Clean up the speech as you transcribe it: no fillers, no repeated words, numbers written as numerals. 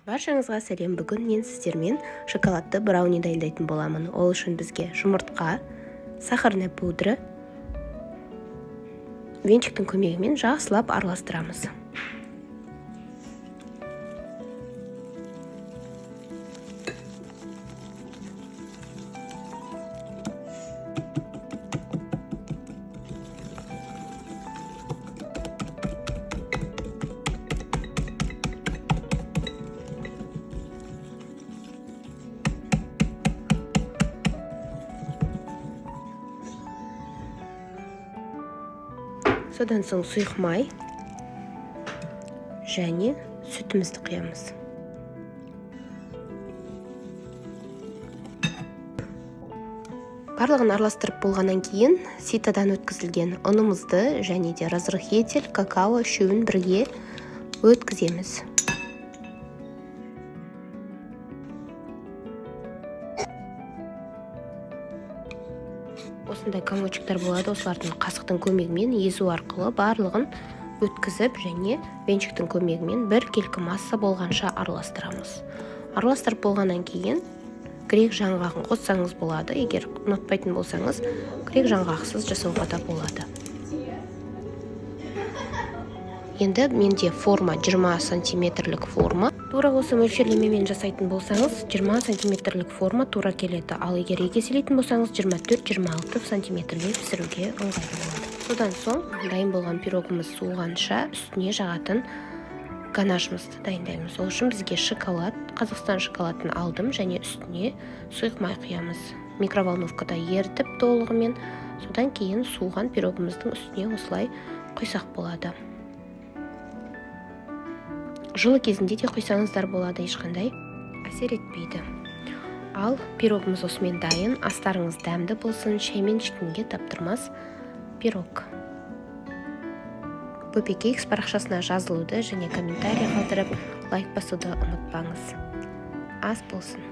Баршаңызға сәлем. Бүгін мен сіздермен шоколадты брауни дайындайтын боламын. Ол үшін бізге жұмыртқа, сахарный пудра, венчиктің көмегімен жақсылап араластырамыз. Содан соң сұйық май және сүтімізді құямыз. Барлығын араластырып болғаннан кейін ситадан өткізілген ұнымызды және де разрыхитель, какао үшеуін бірге өткіземіз. Осындай комочектар болады, осылардың қасықтың көмегімен езу арқылы барлығын өткізіп және венчиктің көмегімен бір келкі масса болғанша араластырамыз. Араластырып болғаннан кейін грек жаңғағын қоссаңыз болады, егер ұнатпайтын болсаңыз грек жаңғақсыз жасауға да болады. Енді менде форма 20 сантиметрлік форма. Тура осы мөлшерлемемен жасайтын болсаңыз 20 сантиметрлік форма тура келеді. Ал егер еселейтін болсаңыз 24-26 сантиметрге пісіруге ыңғайлы болады. Содан соң дайын болған пирогымыз суығанша үстіне жағатын ганашымызды дайындаймыз. Ол үшін бізге шоколад, Қазақстан шоколадын алдым және үстіне сұйық май құямыз. Микроволновкада ерітіп толығымен, содан кейін суыған пирогымыздың үстіне осылай құйсақ болады. Жылы кезінде де құйсаңыздар болады, ешқандай әсер етпейді. Ал пирогымыз осымен дайын. Астарыңыз дәмді болсын, шаймен ішкенге таптырмас пирог. Бөпекейкс парақшасына жазылуды және комментарий қалдырып, лайк басуды ұмытпаңыз. Ас болсын.